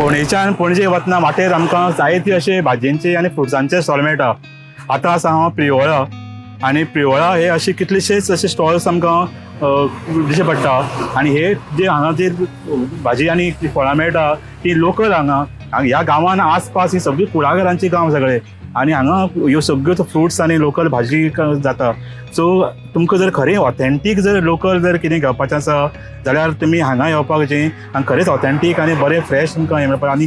फोंडेच्यान पणजे वतना वाटेर आमकां जायती अशे भाजयेंचे आनी फ्रुट्सांचे स्टॉल मेळटा. आतां आसा हांव प्रियोळा आनी प्रियोळा हे अशे कितलेशेच अशे स्टॉल्स आमकां दिश्टी पडटा. आनी हे जे हांगा जी भाजी आनी फळां मेळटा ती लोकल हांगा ह्या गांवान आसपास ही सगळी कुळागरांची गांव सगळे आनी हांगा ह्यो सगळ्यो फ्रुट्स आनी लोकल भाजी जाता. सो तुमकां जर खरें ऑथेंटीक जर लोकल जर कितें घेवपाचें आसा जाल्यार तुमी हांगा येवपाचें आनी खरेंच ऑथेंटीक आनी बरें फ्रेश तुमकां हें मेळपाक. आनी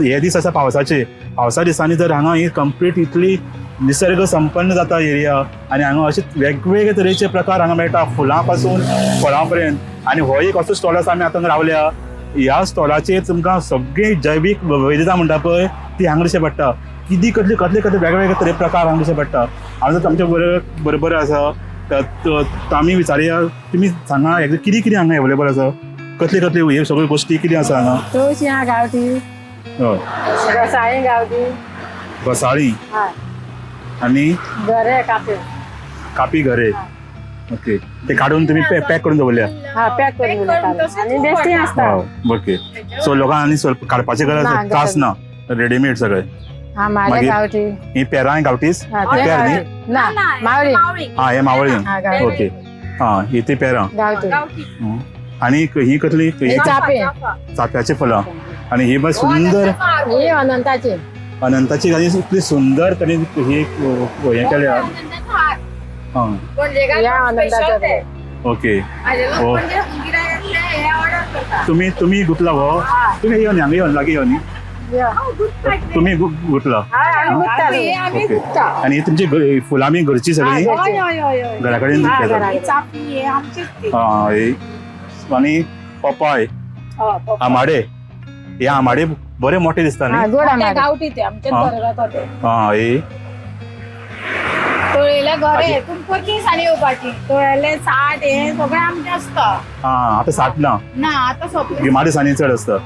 हे दीस आसा पावसा दिसांनी जर हांगा ही कंप्लीट इतली निसर्ग संपन्न जाता एरिया आनी हांगा अशे वेगवेगळे तरेचे प्रकार हांगा मेळटा फुलां पासून फळां पर्यंत. आनी हो एक असो स्टॉल आसा आमी आतां रावल्या. ह्या स्टॉलाचेर तुमकां सगळी जैवीक विविधता म्हणटा पळय ती हांगा दिश्टी पडटा. कितें कसले वेगवेगळे तरे प्रकार हांगा दिश्टी पडटा. हांव आमचे बरोबर आसा आमी विचारया तुमी सांगा कितें कितें हांगा एवेलेबल आसा कसले हे सगळ्यो गोश्टी कितें आसा हांगा. तवशीं गांवठी घोसाळीं गांवठी घोसाळीं आनी घरे कापी घरे. ओके ते काडून तुमी पॅक करून दवरल्या. पॅक करून दवरतात आनी बेश्टी आसता. ओके सो लोकांक आनी काडपाची गरज त्रास ना रेडीमेड सगळे. मागीर गांवठी ही पेरां गांवठीच पेर न्ही ना मावळी हे मावळी. ओके ही ती पेरां गांवठी आनी ही कसली चापे चाफ्याची फुलां आनी ही बस सुंदर ही अनंताची अनंताची आनी इतली सुंदर तरी ही हें केल्या. ओके तुम्ही गुतला हो तुम्ही येवन हांगा येवन लागीं येवन तुम्ही गुतला आनी तुमची फुलां बी घरची सगळी घरा कडेन आनी पपाय आमाडे हे आमाडे बरे मोठे दिसता न्ही. गांवठी ते आमचे तळेले घरे तुमकां ती साडी येवपाची तळेले साठ हे सगळें आमचें आसता. आतां साठ ना आतां सगळें गिमाडे सानी चड आसता.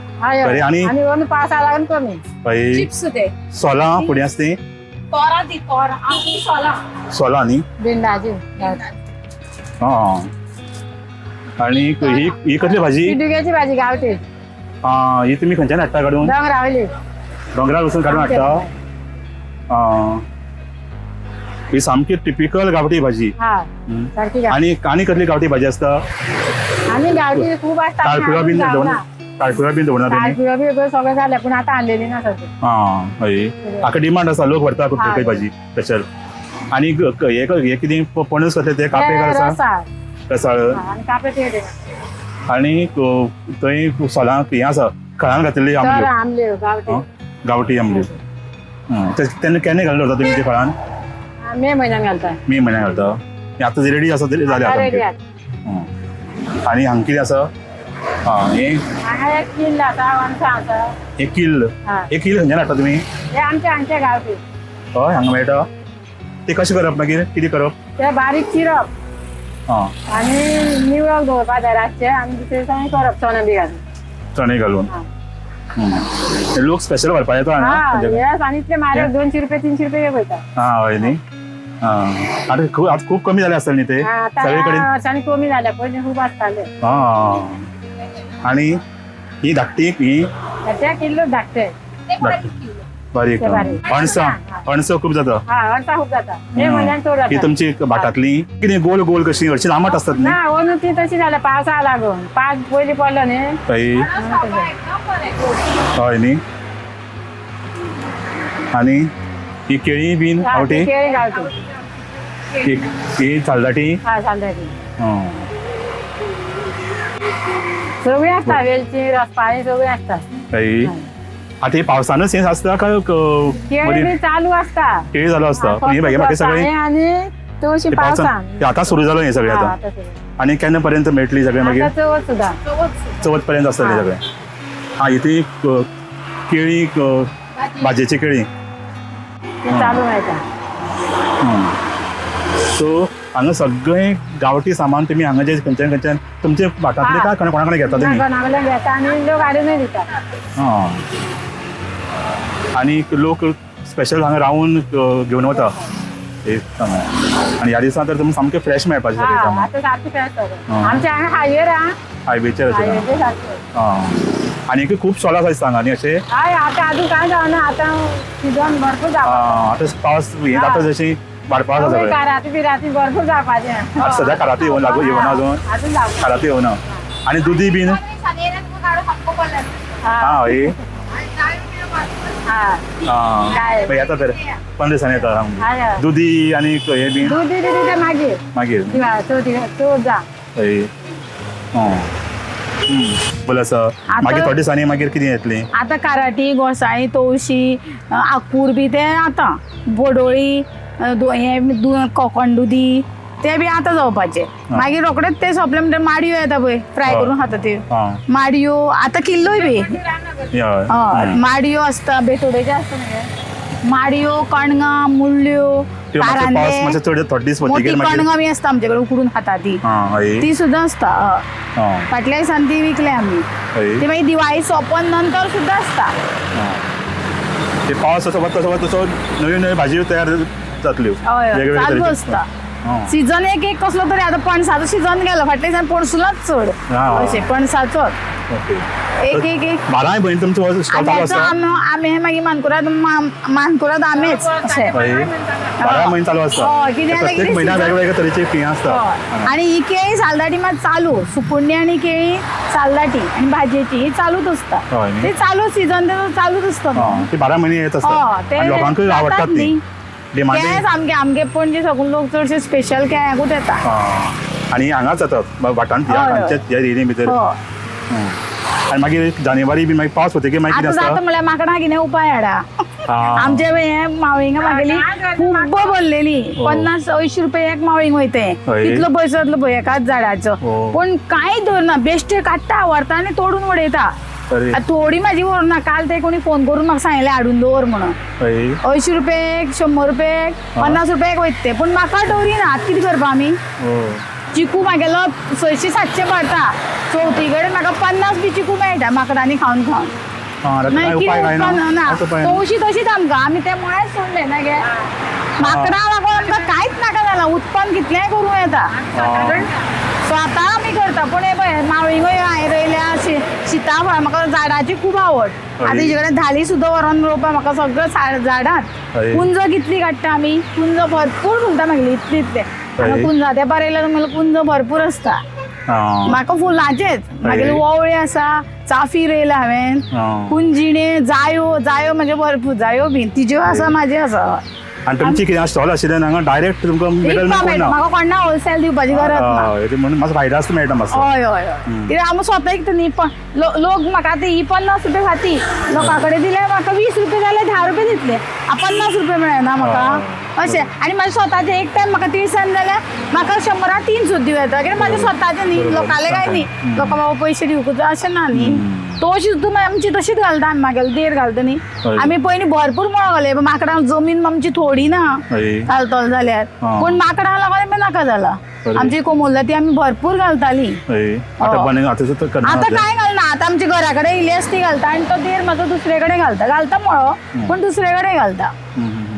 आनी पावसा लागून कमी चिप्स ते सोलां फुडें आसता ती सोलां न्ही भिंडाची आनी ही कसली भाजी पिड्डुक्याची भाजी गांवठी. ही तुमी खंयच्यान हाडटा काडून दोंगरावयली दोंगरार वचून काडून हाडटा. ही सामकी टिपिकल गांवठी भाजी. आनी कसली गांवठी भाजी आसता आनी गांवठी खूब आसता ताळकुळा बीन दवरना ताळकुळा सगळें जालें पूण आतां हाडलेली ना सगळी. हय हाका डिमांड आसा लोक व्हरता टिपिकल भाजी स्पेशल. आनी हे कितें पणस कसले ते कापे आसा रसाळ आनी थंय सोलां हें आसा खळान घातलेली आमल्यो गांवठी आमल्यो. तेन्ना केन्ना घालून दवरता तुमी ते खळान मे म्हयन्यान घालता. मे म्हयन्यान घालता आतां रेडी आसा तरी जाल्या. आनी हांगा कितें आसा एक किल्ल आसा अणसां आसा. एक किल्ल खंयच्यान हाडटा तुमी आमचे गांवठी. हय हांगा मेळटा. ते कशें करप मागीर कितें करप ते बारीक चिरप आनी निवळक दवरपा जाय रातचे आनी दुसरे दिसा करप चणे बी घालून चणे घालून. लोक स्पेशल व्हरपा येता आनी इतले म्हारग 200 रुपया 300 रुपया पळयता. हय न्ही आतां खूब कमी जाले आसतले न्ही ते सगळे कडेन कमी जाले पयलीं खूब आसताले. आनी ही धाकटी ही ते किल्लो धाकटे बारीक अणसां खूब जाता. अणसां खूब जाता मे म्हयन्यान चड जाता. ही तुमची भाटांतली कितें गोल गोल कशी हरशी लांबट आसतात न्ही. ना अंदू ती तशी जाल्या पावसा लागून पावस पयलीं पडलो न्ही. हय न्ही. आनी ही केळी बीन गांवठी केळी गांवठी ही सालदाटी सगळी आसता वेलची रसपाळी सगळी आसता. आतां ही पावसानूच हें आसता काय केळी बी चालू आसता. केळी चालू आसता पूण हे बाकी सगळें आनी तवशी पावसान आतां सुरू जालो हें सगळें आतां. आनी केन्ना पर्यंत मेळटली सगळें मागीर चवथ सुद्दां चवथ पर्यंत आसतलें सगळें. ही ती केळी भाजयेची केळी चालू मेळटा. सो हांगा सगळें गांवठी सामान तुमी हांगा जे खंयच्यान तुमचे भाटांतले काय कोणा कडेन घेता तुमी कोणाकडल्यान घेता आनी लोक हाडूनय दिता. आनी लोक स्पेशल हांगा रावन घेवन वता आनी ह्या दिसा तर तुमकां सामकें फ्रेश मेळपाचें सगळें सामान. आमच्या हांगा हायवेर हायवेचेर आणि खूप स्टॉल आसा दिसता हांगा न्ही अशे हय आता अजून काय जावना आता सीझन भरपूर जावपा आतां पावस हे जाता जशी वाडपाक आसा सगळें काराती बिराती भरपूर जावपाचें आता सध्या काराती येवन लागू येवना अजून अजून जावपा काराती येवना आणि दुदी बीन हा हय हा काय? येता तर 15 दिसांनी येता हय दुदी आणि हे बीन दूध दिली ते मागीर मागीर तो जा हय बोल आसा मागीर थोड्या दिसांनी मागीर कितें येतलें आता काराटी गोसाळी तवशी आकूर बी ते आता बोडोळी कोकण दुदी ते बी आता जावपाचे मागीर रोकडेच ते सोंपले म्हणटकीर माडयो येता पळय फ्राय करून खाता त्यो माडयो आता किल्लोय बी हय माडयो आसता बेतोडेचे आसता मगे माडयो कणगां मुळ्यो कारांदे थोडे दीस मोठी वतकीर मागीर कणगां बी आसता आमचे कडेन उकडून खाता हय ती सुद्दां आसता फाटल्या दिसांनी ती विकले आमी हय ती मागीर दिवाळी सोंपन नंतर सुद्दां आसता ते पावस असो वता तसो नव्यो नव्यो भाजयो तयार जातल्यो हय चालू तरेच्यो. आसता हं. सीझन एक कसलो तरी आता पणसाचो सीझन गेलो फाटल्या दिसांनी पणसुलाच चड अशें पणसाचो ओके एक बाराय भयण तुमचो स्टॉल चालू आम्याचो आसता आमे मागीर मानकुराद आमेच अशें हय 12 म्हयने चालू आसता हय, कित्याक प्रत्येक कितें म्हयन्याक season- वेगवेगळ्या तरेची फी आसता हय. आणि ही केळी सालदाटी मात चालू सुकुण्णी आणि केळी सालदाटी आणि भाजयेची ही चालूच असता हय न्ही? ते चालू सीझन चालूच असता ती 12 म्हयने येत आसता ते आणि लोकांकूय जातात आवडटात ती न्ही. डिमांड केळेच आमगे पणजे सगळे लोक चडशे स्पेशल केळ्याकूच येता आणि हांगाच जातात वाटाण हय, हय. ह्या एरिये भितर हय. आणि मागीर जानेवारी बी मागीर पावस वतकीर मागीर आता कितें जाता आसता म्हणल्यार माकडां कितें उपाय हाडा हा. आमचे हे मावळिंगा मागेली खूब भरलेली 50-80 रुपये एक मावळिंग वयते हय. कितलो पयसो जातलो पळय एकाच झाडाचो हो. पण कांय धरना बेश्टे काडटा व्हरता आनी तोडून उडयता अरे थोडी म्हाजी व्हरना काल ते कोणी फोन करून म्हाका सांगले हाडून दवर म्हणून हय 80 रुपये एक 100 रुपये एक 50 रुपये एक वयते पण म्हाका दवरिना आतां कितें करपा आमी हो चिकू म्हागेलो 600-700 पडटा चवथी कडेन म्हाका 50 बी चिकू मेळटा माकडांनी खावन खावन आतां मागीर काय कितें उपाय काय उत्पन्न ना ना आतां उपाय ना. तवशी तशीच आमकां आमी ते म्हळ्यार सोडले ना गे माकडां लागून आमकां कांयच नाका जालां उत्पन्न कितलेंय करूं येता स्वता आमी करता पूण हे पळय मावळिंगोय हांवें रोयल्या सिताफळ म्हाका झाडाची खूब आवड आतां तेजे कडेन धाली सुद्दां व्हरोन रोवपाक म्हाका सगळं झाडांत हय. कुंज कितली काडटा आमी कुंज भरपूर फुलता म्हागेली इतली इतले हय. कुंजा ते बरयल्या तुमगेलो कुंज भरपूर आसता म्हाका फुलांचेच मागेली वोवळी आसा चाफी रोयला हांवें कुंजिणे जायो म्हणजे भरपूर जायो बीन तिज्यो आसा म्हाजे आसा आणि तुमची कितें स्टॉल आशिल्ल्यान हांगा डायरेक्ट तुमकां मेळटलें विकपा मेळटा म्हाका कोणा होलसेल दिवपाची गरज ना म्हणून मातसो फायदो आसता मेळटा मातसो हय हय हय कित्याक हांव स्वता विकता न्ही लोक म्हाका आतां ही 50 रुपये खाती लोकां कडेन दिल्यार म्हाका 20 रुपये जाल्यार 10 रुपये दितले 50 रुपये मेळना म्हाका अशें आनी म्हाजें स्वताचें एक टायम म्हाका तिळसाण जाल्यार म्हाका 100 3 सुद्दां दिवं येता कित्याक म्हाजें स्वताचें न्ही लोकांले काय न्ही लोकां बाबा पयशे दिवंक जाय अशें ना न्ही तोशी सुद्दां आमची तशीच घालता आमी म्हागेलो देर घालता न्ही हय. आमी पयलीं भरपूर मळ घाले माकडां जमीन आमची थोडी ना हय घालतलो जाल्यार पूण माकडां लागून बी नाका जाला बरें. आमची कोमोलता ती आमी भरपूर घालताली हय आतां बने आतां तर करना आता काय घालना आता आमच्या घरा कडेन इलियस ती घालता आणि तो देर म्हाजो दुसरे कडेन घालता मळो पण दुसरे कडेन घालता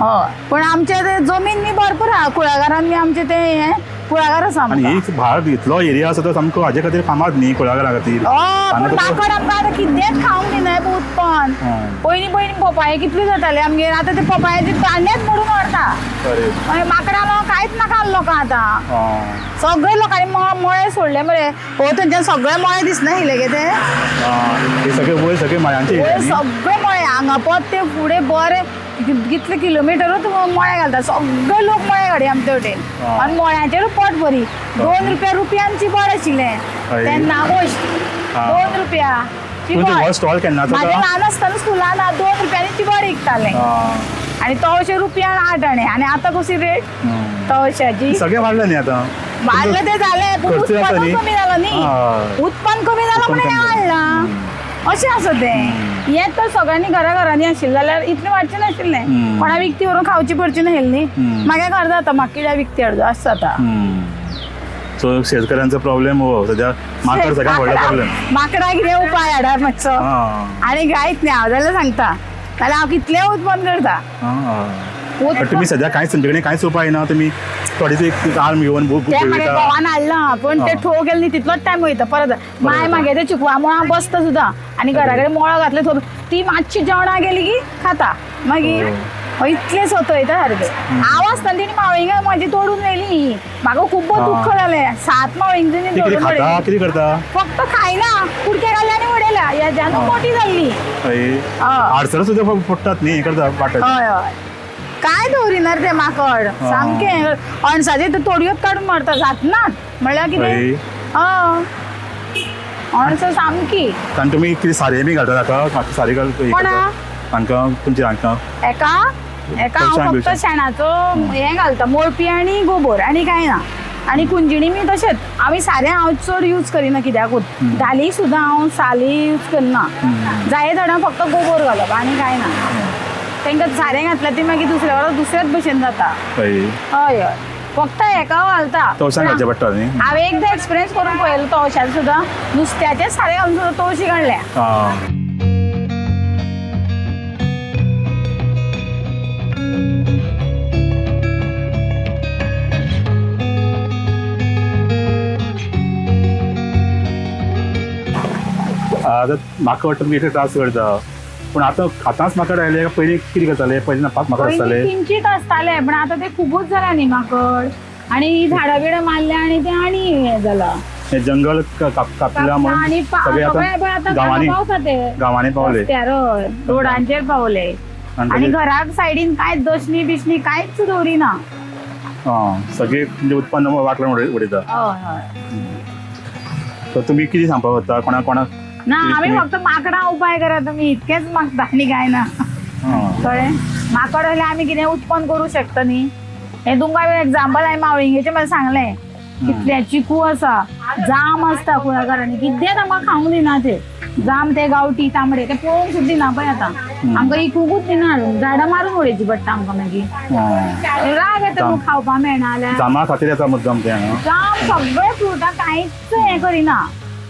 हय पण आमचे ते जमीन बी भरपूर आहा कुळागरान बी आमचे ते हे कुळागर आसा आणि आमकां. ही भाग इतलो एरिया आसा तो सामको हाजे खातीर फामाद न्ही कुळागरा खातीर पण माकड आमकां आतां कितेंच खावंक दिनाय उत्पन्न पयलीं पपाये कितले जाताले आमगेर आतां ते पपायाचे कांडेच मोडून व्हरता मागीर माकडां लागून कांयच नाका लोकां आतां सगळे लोकांनी मळे सोडले मरे हो थंयच्यान सगळे मळे दिसना येयले गे ते सगळे वयर सगळे मळ्यांचे वयर एरिया सगळे मळे हांगा पद ते फुडें बरे कितले किलोमिटरूच मळे घालता सगळे लोक मळे घाडी आमचे वटेन आनी मळ्याचेर पट बरी 2 रुपयांची बड आशिल्लें तेन्ना गोश्ट 2 रुपया तुमचो हो स्टॉल केन्ना म्हाजें ल्हान आसतना स्कुलान 2 रुपयांनी चिबड विकतालें आनी तवशे रुपयान 8 आणे आनी आतां कशी रेट तवश्याची सगळे वाडले न्ही आतां वाडलें तें जालें पूण खर्च जाता उत्पन्न न्ही? कमी जालो न्ही उत्पन्न कमी जालो म्हणून हें हाडलां अशें आसा तें हें तर सगळ्यांनी घरांनी आशिल्लें जाल्यार इतलें वाडचें नाशिल्लें कोणा विकती व्हरून खावची पडची नाशिल्ली न्ही म्हागे घर जाता म्हाका कित्याक विकती हाडचो अशें जाता सो शेतकऱ्यांचो प्रॉब्लेम हो सध्या माकड सगळ्यात व्हडलो प्रॉब्लेम माकडां कितें उपाय हाडा मातसो आनी कांयच न्ही हांव जाल्यार सांगता जाल्यार हांव कितलें उत्पन्न करता पण तुम्ही सध्या कांयच तुमचे कडेन कांयच उपाय ना तुमी थोडी ती आर्म घेवन ते मागे गोवान हाडला पण ते ठो गेले न्ही तितलोच टायम वयता परत माय मागे ते चिकवा मुळा बसता सुद्दां आनी घरा कडेन मोळो घातले थोडं ती मातशी जेवणा गेली की खाता मागीर इतले सोतयता सारके हांव आसतना तेणी मावळिंगा म्हाजी तोडून व्हेली म्हाका खूब दुख्ख जालें 7 मावळिंग कितें खाता कितें करता फक्त खायना कुडके घाले आनी उडयल्या हेज्यान मोठी जाल्ली आडसर सुद्दां पडटात न्ही करता वाटत हय हय काय दवरिनार ते माकड सामके अणसाचे ते तोडयोत काडून मारता जातनात म्हणल्यार कितें अणसां सामकी आनी तुमी कितें सारें बी घालता ताका सारें घालता तांकां तुमच्या हांकां एका हांव फक्त शेणाचो हें घालता मोळपी आनी गोबर आनी कांय ना आनी कुंजिणी बी तशेंच आमी सारें हांव चड यूज करिना कित्याकूच धाली सुद्दां हांव साली यूज करना जाय थोड्या फक्त गोबर घालप आनी कांय ना तांकां सारें घातल्यार ती मागीर दुसऱ्या वरां दुसऱ्याच भशेन जाता हय हय फक्त हेका घालता तवशान घालचें पडटा न्ही हांवें एकदां एक्सपिरियन्स करून पळयलो तवशान सुद्दां नुस्त्याचें सारें घालून सुद्दां तवशी काडल्या आतां म्हाका वाटता तुमी इतले त्रास करता पूण आतांच माकड आयले काय पयलीं कितें करताले पयलीं नापाक माकड आसताले किंचीत आसताले पण आता ते खूपच जाला न्ही माकड आणि झाडां बिडां मारल्या आणि ते आणि हे जाला हे जंगल कापल्या म्हणून सगळे आतां गांवांनी पावले रोडांचेर पावले आणि घराक सायडीन कांयच दशणी बिशणी कांयच दवरिना सगळे म्हणजे उत्पन्न वाटल्यान उडयता हय हय तर तुमी कितें सांगपाक वता कोणाक ना आम्ही फक्त माकडां उपाय करा तुम्ही इतकेच मागता आनी काय ना कळ्ळें माकड जाल्यार आमी कितें उत्पन्न करूं शकता न्ही हे तुमकां एग्जाम्पल हांवें मावळिंगेचें मला सांगलें कितले चिकू आसा जाम आसता कुळागरांनी कितेंच आमकां खावंक दिना ते जाम ते गांवठी तांबडे ते पळोवंक सुद्दां दिना पळय आतां आमकां इकूंकूच दिना हाडून झाडां मारून उडोवची पडटा आमकां मागीर राग येता न्हू खावपा मेळना जाल्यार जामा खातीर येता मुद्दम ते जाम सगळे फ्रुटां कांयच हें करिना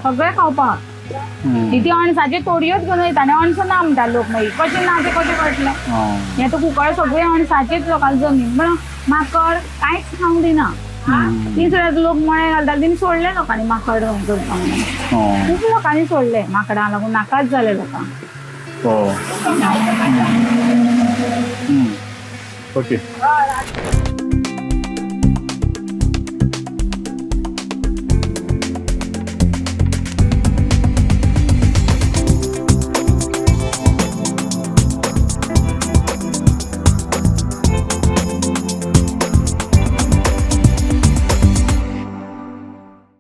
सगळे खावपाक ती अणसाचे तोडयोच घेवन वयता आनी अणसां ना म्हणटा लोक मागीर कशें ना ते कशें कळटलें हें तर कुंकळ सगळे अणसाचेच लोकांक जमीन पण माकड कांयच खावंक दिना ती सुद्दां लोक मळे घालता तिणी सोडले लोकांनी माकड करपाक खूब लोकांनी सोडले माकडां लागून नाकाच जाले लोकांक ओके